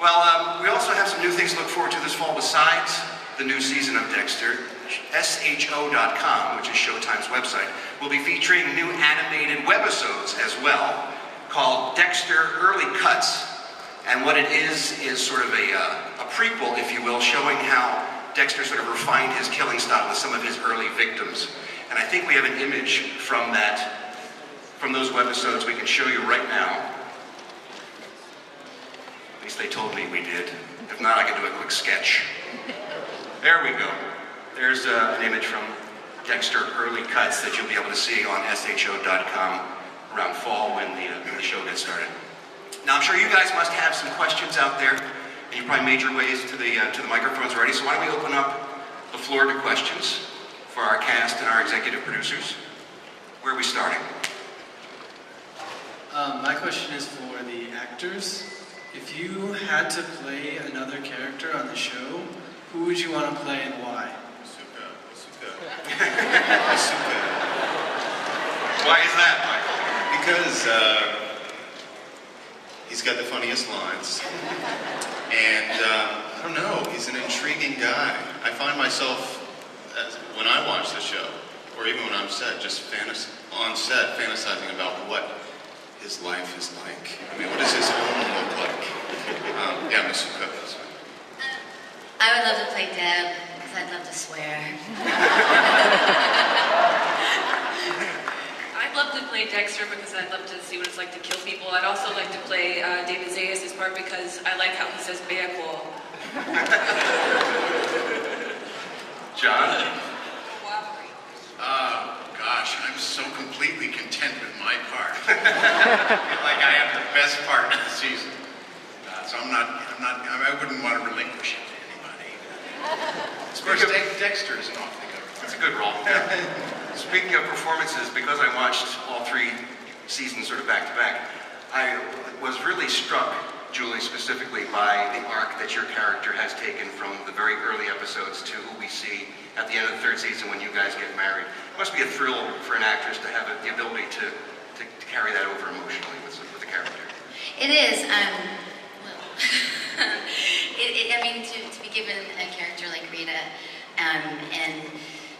Well, we also have some new things to look forward to this fall besides the new season of Dexter. SHO.com, which is Showtime's website, will be featuring new animated webisodes as well, called Dexter Early Cuts. And what it is sort of a prequel, if you will, showing how Dexter sort of refined his killing style with some of his early victims. And I think we have an image from those webisodes we can show you right now. At least they told me we did. If not, I can do a quick sketch. There we go. There's an image from Dexter Early Cuts that you'll be able to see on SHO.com around fall when the show gets started. Now, I'm sure you guys must have some questions out there, and you probably made your ways to the microphones already, so why don't we open up the floor to questions for our cast and our executive producers. Where are we starting? My question is for the actors. If you had to play another character on the show, who would you want to play and why? Masuka. Why is that, Michael? Because he's got the funniest lines. And I don't know, he's an intriguing guy. I find myself, when I watch the show, or even when I'm on set, fantasizing about what his life is like. I mean, what does his home look like? Yeah, Masuka. I would love to play Deb, because I'd love to swear. I'd love to play Dexter because I'd love to see what it's like to kill people. I'd also like to play David Zayas' part because I like how he says "Beako." John? Gosh, I'm so completely content with my part. I feel like I have the best part of the season. So I wouldn't want to relinquish it to anybody. Of course, Dexter is an awfully good part. That's a good role. Yeah. Speaking of performances, because I watched all 3 seasons sort of back to back, I was really struck, Julie, specifically by the arc that your character has taken from the very early episodes to who we see at the end of the 3rd season when you guys get married. It must be a thrill for an actress to have the ability to carry that over emotionally with the character. It is. I mean, to be given a character like Rita, and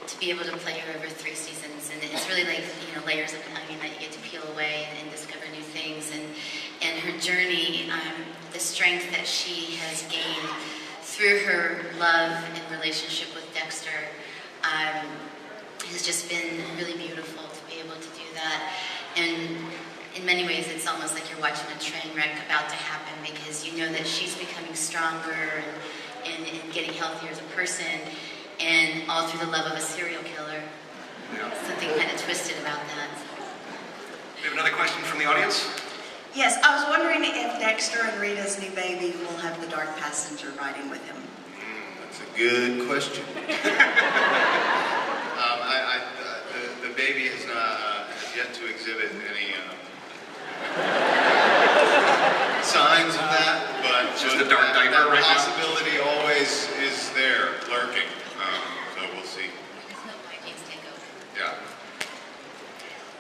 to be able to play her over 3 seasons, and it's really like, layers of an onion that you get to peel away and discover new things, and her journey, the strength that she has gained through her love and relationship with Dexter, has just been really beautiful to be able to do that. And in many ways, it's almost like you're watching a train wreck about to happen, because you know that she's becoming stronger and getting healthier as a person, and all through the love of a serial killer. Yeah. Something kind of twisted about that. We have another question from the audience. Yes, I was wondering if Dexter and Rita's new baby will have the dark passenger riding with him. That's a good question. The baby has yet to exhibit any signs of that, but Just a dark diaper right now? possibility always is there, lurking. So we'll see. Yeah.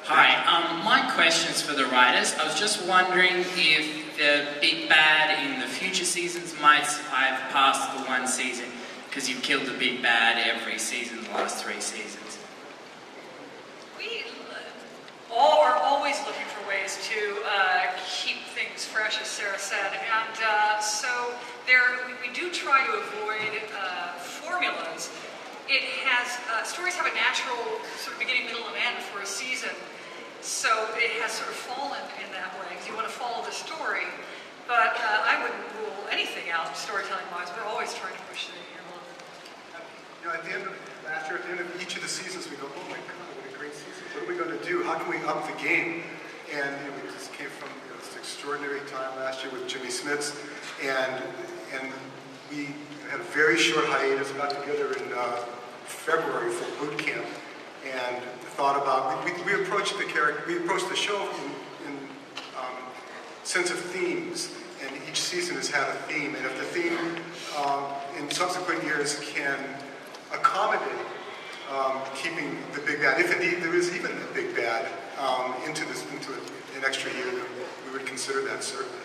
Hi, my question's for the writers. I was just wondering if the big bad in the future seasons might survive past the 1 season, because you've killed the big bad every season, the last 3 seasons. We all are always looking for ways to keep things fresh, as Sarah said, and so we do try to avoid formulas. Stories have a natural sort of beginning, middle, and end for a season, so it has sort of fallen in that way, because you want to follow the story, but I wouldn't rule anything out storytelling-wise. We're always trying to push the envelope. At the end of last year, at the end of each of the seasons, we go, oh my God, what a great season. What are we going to do? How can we up the game? And we just came from this extraordinary time last year with Jimmy Smits, and we had a very short hiatus, got together in February for boot camp, and thought about, we approached the show in sense of themes, and each season has had a theme, and if the theme in subsequent years can accommodate keeping the big bad, if indeed there is even a big bad, into an extra year, then we would consider that certainly.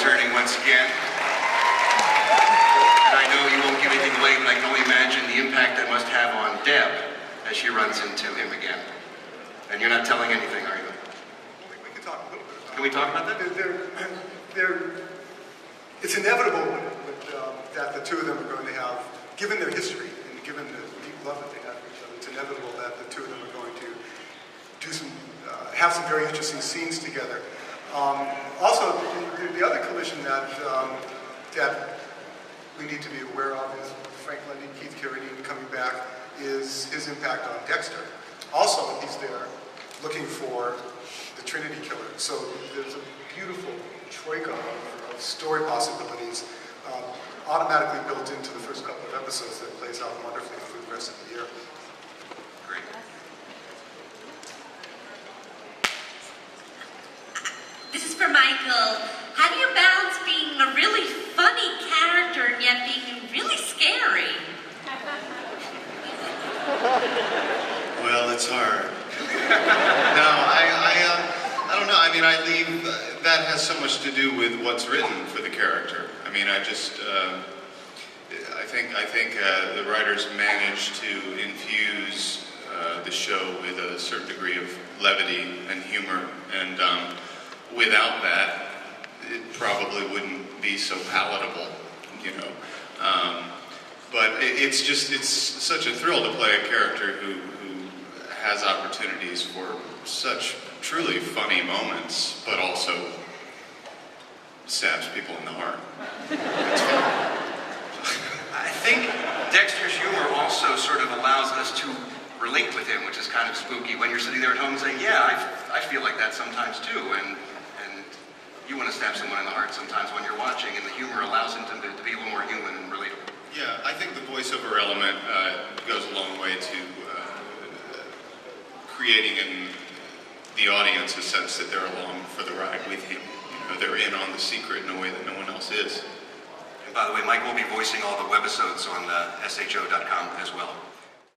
returning once again. And I know you won't give anything away, but I can only imagine the impact that must have on Deb as she runs into him again. And you're not telling anything, are you? We can talk a little bit about Can we talk about that? It's inevitable that the two of them are going to have, given their history and given the deep love that they have for each other, it's inevitable that the two of them are going to have some very interesting scenes together. Also, the other collision that we need to be aware of is Frank Lundy, Keith Carradine coming back, is his impact on Dexter. Also, he's there looking for the Trinity Killer. So there's a beautiful troika of story possibilities automatically built into the first couple of episodes that plays out wonderfully through the rest of the year. Great. This is for Michael. How do you balance being a really funny character and yet being really scary? Well, it's hard. No, I don't know. I mean, that has so much to do with what's written for the character. I mean, I think the writers managed to infuse the show with a certain degree of levity and humor, and without that, it probably wouldn't be so palatable, you know. But it's such a thrill to play a character who has opportunities for such truly funny moments, but also stabs people in the heart. It's fun. I think Dexter's humor also sort of allows us to relate with him, which is kind of spooky when you're sitting there at home saying, yeah, I feel like that sometimes too, and you want to stab someone in the heart sometimes when you're watching, and the humor allows him to be a little more human and relatable. Yeah, I think the voiceover element goes a long way to creating in the audience a sense that they're along for the ride with him. You know, they're in on the secret in a way that no one else is. And by the way, Mike will be voicing all the webisodes on sho.com as well.